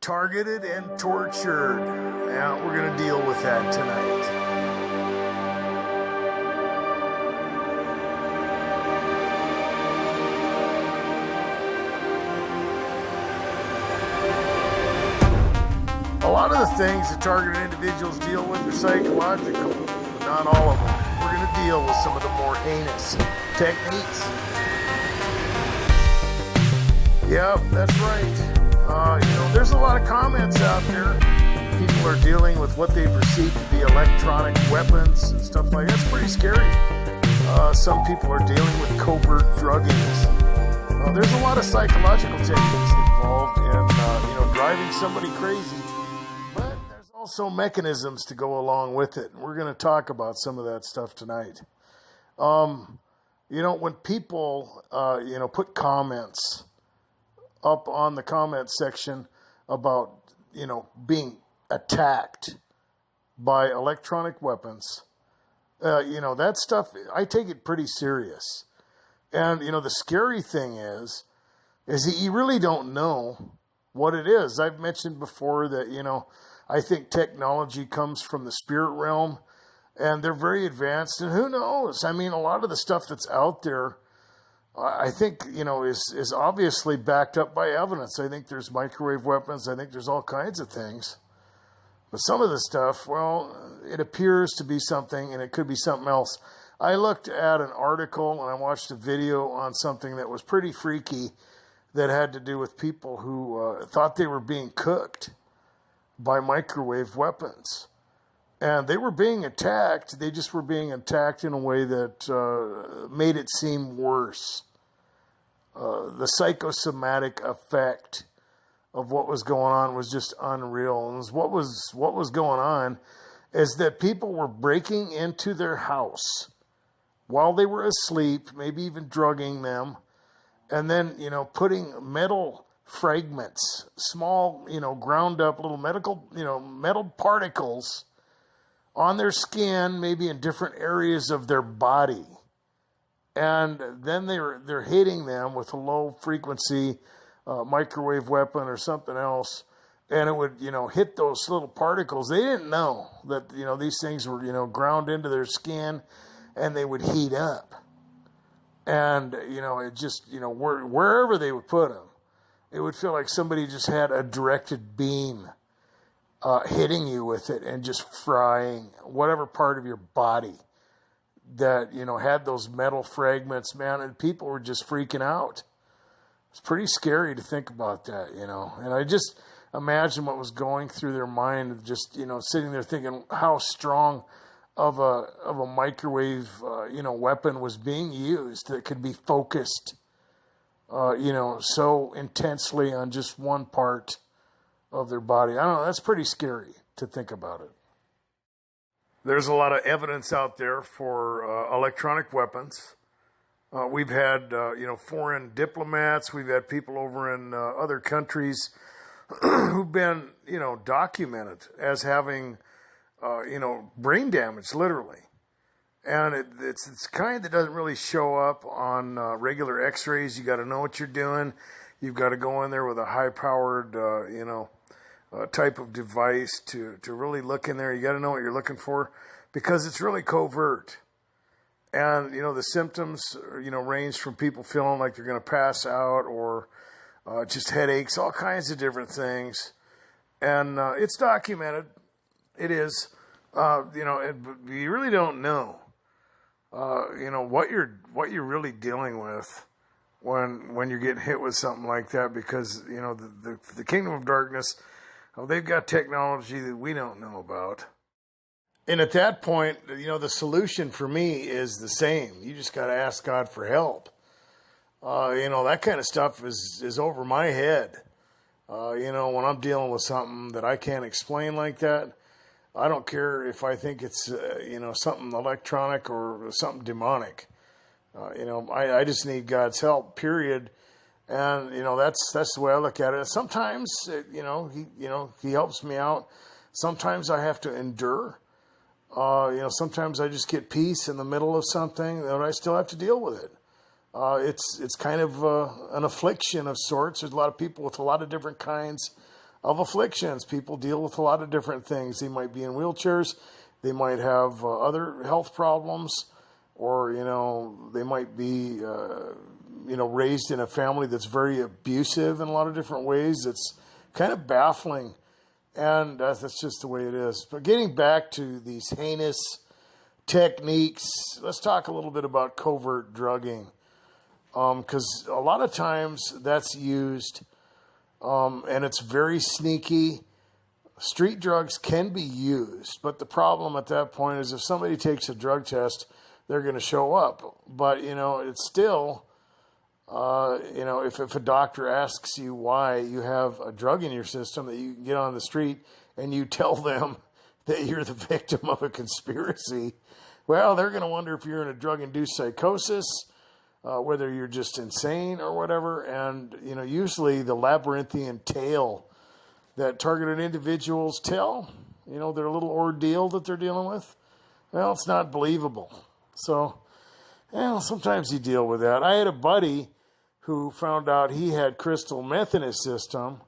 targeted and tortured. Yeah, we're going to deal with that tonight. A lot of the things that targeted individuals deal with are psychological, but not all of them. We're going to deal with some of the more heinous techniques. Yep, that's right. There's a lot of comments out there. People are dealing with what they perceive to be electronic weapons and stuff like that. It's pretty scary. Some people are dealing with covert druggings. There's a lot of psychological techniques involved in, driving somebody crazy. But there's also mechanisms to go along with it. We're going to talk about some of that stuff tonight. When people, put comments up on the comment section about, being attacked by electronic weapons, that stuff, I take it pretty serious. And, the scary thing is that you really don't know what it is. I've mentioned before that, I think technology comes from the spirit realm and they're very advanced, and who knows? I mean, a lot of the stuff that's out there, I think, is obviously backed up by evidence. I think there's microwave weapons. I think there's all kinds of things. But some of the stuff, well, it appears to be something and it could be something else. I looked at an article and I watched a video on something that was pretty freaky that had to do with people who thought they were being cooked by microwave weapons. And they were being attacked. They just were being attacked in a way that made it seem worse. The psychosomatic effect of what was going on was just unreal. And what was going on is that people were breaking into their house while they were asleep, maybe even drugging them, and then, putting metal fragments, small, ground up little metal particles on their skin, maybe in different areas of their body. And then they're hitting them with a low frequency microwave weapon or something else, and it would, hit those little particles. They didn't know that, these things were, ground into their skin, and they would heat up. And, it just, wherever they would put them, it would feel like somebody just had a directed beam hitting you with it and just frying whatever part of your body that, had those metal fragments, man, and people were just freaking out. It's pretty scary to think about that, and I just imagine what was going through their mind of just, sitting there thinking how strong of a microwave, weapon was being used that could be focused, so intensely on just one part of their body. I don't know. That's pretty scary to think about it. There's a lot of evidence out there for electronic weapons. We've had, foreign diplomats. We've had people over in other countries who've been, documented as having, brain damage, literally. And it's kind that doesn't really show up on regular x-rays. You got to know what you're doing. You've got to go in there with a high-powered, type of device to really look in there. You got to know what you're looking for because it's really covert. And, the symptoms, range from people feeling like they're going to pass out or just headaches, all kinds of different things. And it's documented. It is, you really don't know, what you're really dealing with when you're getting hit with something like that because, the kingdom of darkness, they've got technology that we don't know about. And at that point, the solution for me is the same. You just got to ask God for help. That kind of stuff is over my head. When I'm dealing with something that I can't explain like that, I don't care if I think it's, something electronic or something demonic. I just need God's help, period. And, that's the way I look at it. Sometimes, he helps me out. Sometimes I have to endure. Sometimes I just get peace in the middle of something that I still have to deal with it. It's kind of an affliction of sorts. There's a lot of people with a lot of different kinds of afflictions. People deal with a lot of different things. They might be in wheelchairs. They might have other health problems, or, they might be, raised in a family that's very abusive in a lot of different ways. It's kind of baffling, and that's just the way it is. But getting back to these heinous techniques, let's talk a little bit about covert drugging, because a lot of times that's used, and it's very sneaky. Street drugs can be used, but the problem at that point is if somebody takes a drug test, they're going to show up. But, it's still, if a doctor asks you why you have a drug in your system that you can get on the street and you tell them that you're the victim of a conspiracy, well, they're going to wonder if you're in a drug-induced psychosis, whether you're just insane or whatever. And, usually the labyrinthian tale that targeted individuals tell, their little ordeal that they're dealing with, well, it's not believable. So, sometimes you deal with that. I had a buddy who found out he had crystal meth in his system,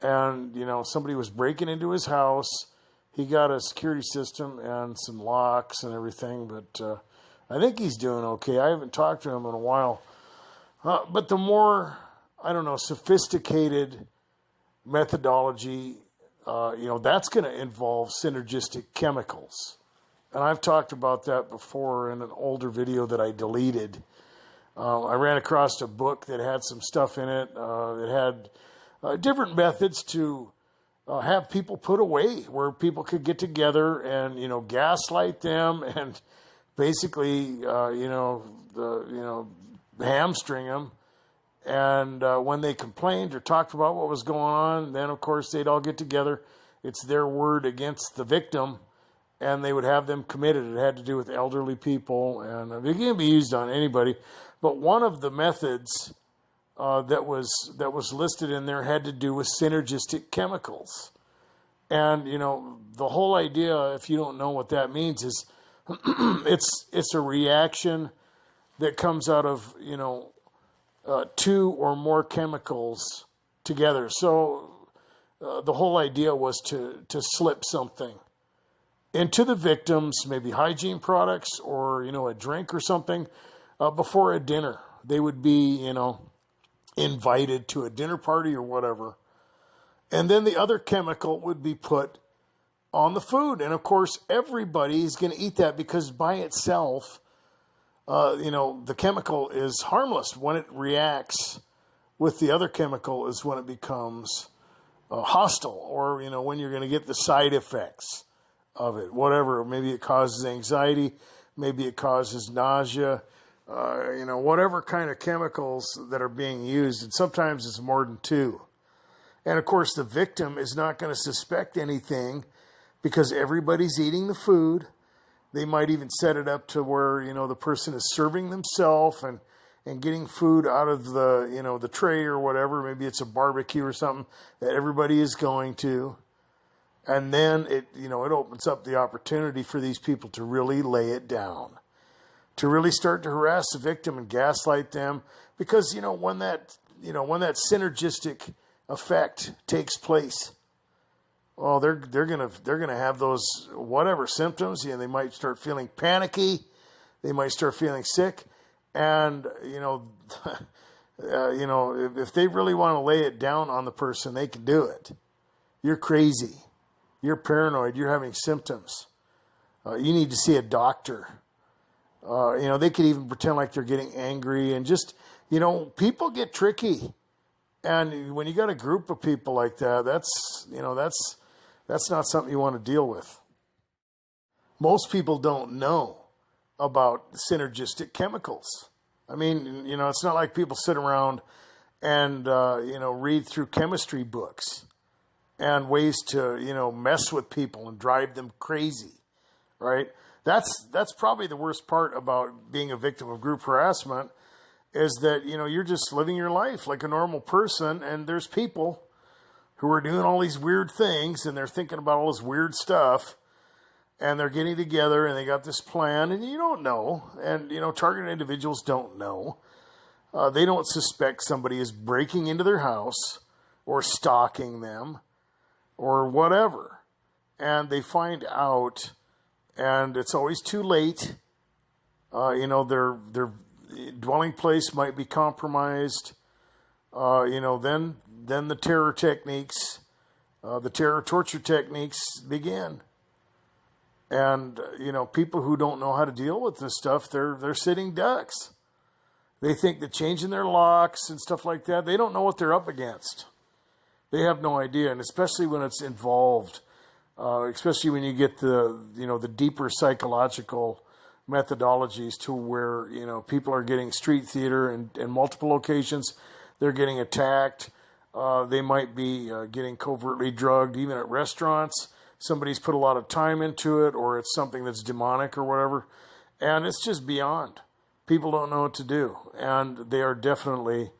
and, somebody was breaking into his house. He got a security system and some locks and everything, but I think he's doing okay. I haven't talked to him in a while. But the more, sophisticated methodology, that's going to involve synergistic chemicals. And I've talked about that before in an older video that I deleted. I ran across a book that had some stuff in it that had different methods to have people put away, where people could get together and, gaslight them and basically, hamstring them. And when they complained or talked about what was going on, then, of course, they'd all get together. It's their word against the victim, and they would have them committed. It had to do with elderly people, and it can be used on anybody. But one of the methods that was listed in there had to do with synergistic chemicals. And, the whole idea, if you don't know what that means, is it's a reaction that comes out of, two or more chemicals together. So the whole idea was to slip something into the victims, maybe hygiene products or, a drink or something, before a dinner. They would be, invited to a dinner party or whatever. And then the other chemical would be put on the food. And of course, everybody's going to eat that because by itself, the chemical is harmless. When it reacts with the other chemical is when it becomes hostile, or, when you're going to get the side effects of it, whatever. Maybe it causes anxiety, maybe it causes nausea, whatever kind of chemicals that are being used. And sometimes it's more than two. And of course, the victim is not going to suspect anything because everybody's eating the food. They might even set it up to where, the person is serving themselves and getting food out of the, the tray or whatever. Maybe it's a barbecue or something that everybody is going to. And then it opens up the opportunity for these people to really lay it down, to really start to harass the victim and gaslight them. Because, when that synergistic effect takes place, well, they're gonna have those whatever symptoms. They might start feeling panicky, they might start feeling sick, and if they really want to lay it down on the person, they can do it. You're crazy, you're paranoid, you're having symptoms. You need to see a doctor. They could even pretend like they're getting angry, and just people get tricky. And when you got a group of people like that, that's not something you want to deal with. Most people don't know about synergistic chemicals. I mean, it's not like people sit around and, read through chemistry books and ways to, mess with people and drive them crazy, right? That's probably the worst part about being a victim of group harassment, is that, you're just living your life like a normal person, and there's people who are doing all these weird things, and they're thinking about all this weird stuff, and they're getting together, and they got this plan, and you don't know, and, targeted individuals don't know. They don't suspect somebody is breaking into their house or stalking them or whatever. And they find out, and it's always too late. Their dwelling place might be compromised. Then the terror techniques, the terror torture techniques begin. And, people who don't know how to deal with this stuff, they're sitting ducks. They think that changing their locks and stuff like that, they don't know what they're up against. They have no idea, and especially when it's involved, especially when you get the deeper psychological methodologies to where, people are getting street theater in multiple locations. They're getting attacked. They might be getting covertly drugged, even at restaurants. Somebody's put a lot of time into it, or it's something that's demonic or whatever. And it's just beyond. People don't know what to do. And they are definitely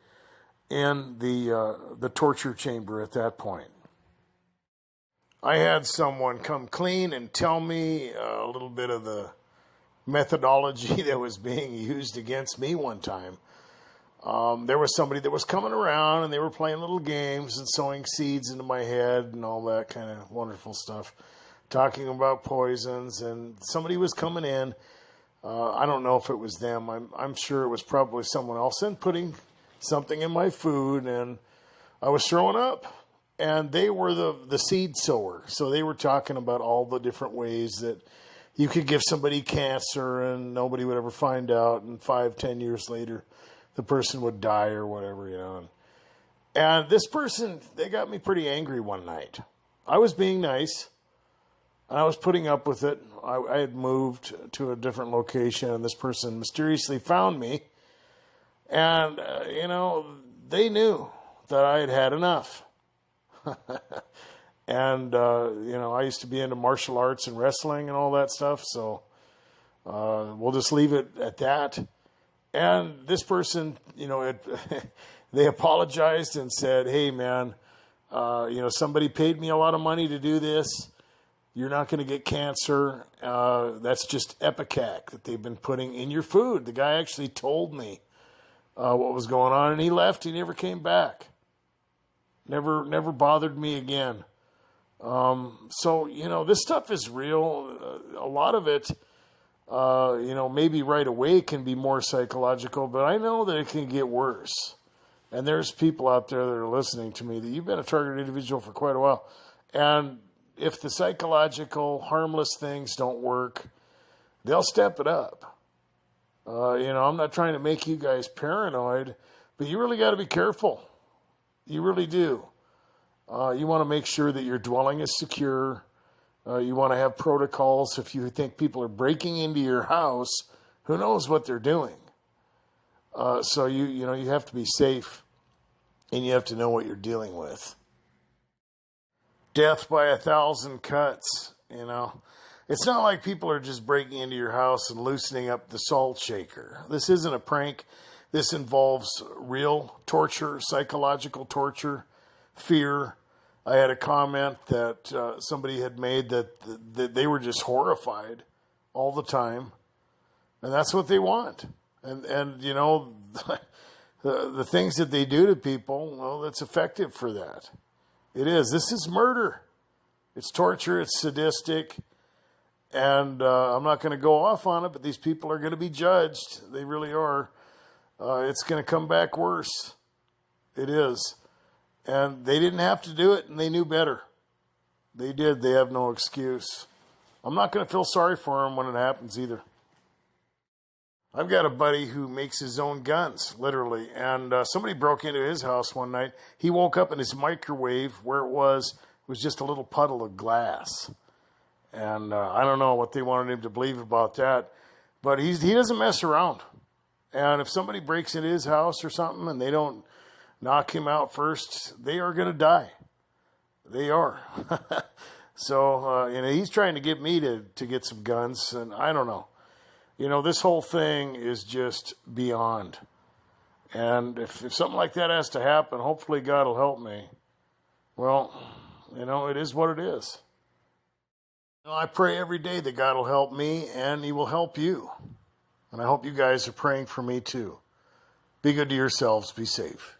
in the torture chamber at that point. I had someone come clean and tell me a little bit of the methodology that was being used against me one time. There was somebody that was coming around and they were playing little games and sowing seeds into my head and all that kind of wonderful stuff, talking about poisons, and somebody was coming in. I don't know if it was them. I'm sure it was probably someone else, and putting something in my food, and I was throwing up. And they were the seed sower. So they were talking about all the different ways that you could give somebody cancer and nobody would ever find out, and 5-10 years later the person would die or whatever, And this person, they got me pretty angry one night. I was being nice, and I was putting up with it. I had moved to a different location, and this person mysteriously found me. And, they knew that I had had enough. And, I used to be into martial arts and wrestling and all that stuff, so we'll just leave it at that. And this person, they apologized and said, hey, man, somebody paid me a lot of money to do this. You're not going to get cancer. That's just Epicac that they've been putting in your food. The guy actually told me what was going on, and he left. He never came back. Never bothered me again. So, this stuff is real. A lot of it, maybe right away can be more psychological, but I know that it can get worse. And there's people out there that are listening to me that you've been a targeted individual for quite a while. And if the psychological, harmless things don't work, they'll step it up. I'm not trying to make you guys paranoid, but you really got to be careful. You really do. You want to make sure that your dwelling is secure. You want to have protocols. If you think people are breaking into your house, who knows what they're doing? So you have to be safe, and you have to know what you're dealing with. Death by 1,000 cuts, It's not like people are just breaking into your house and loosening up the salt shaker. This isn't a prank. This involves real torture, psychological torture, fear. I had a comment that somebody had made that they were just horrified all the time. And that's what they want. And the things that they do to people, well, that's effective for that. It is. This is murder. It's torture. It's sadistic. And I'm not going to go off on it, but these people are going to be judged. They really are. It's going to come back worse. It is. And they didn't have to do it, and they knew better. They did. They have no excuse. I'm not going to feel sorry for them when it happens either. I've got a buddy who makes his own guns, literally. And somebody broke into his house one night. He woke up in his microwave where it was just a little puddle of glass. And I don't know what they wanted him to believe about that. But he doesn't mess around. And if somebody breaks into his house or something and they don't knock him out first, they are going to die. They are. So, he's trying to get me to get some guns, and I don't know. This whole thing is just beyond. And if something like that has to happen, hopefully God will help me. Well, it is what it is. I pray every day that God will help me, and he will help you. And I hope you guys are praying for me too. Be good to yourselves. Be safe.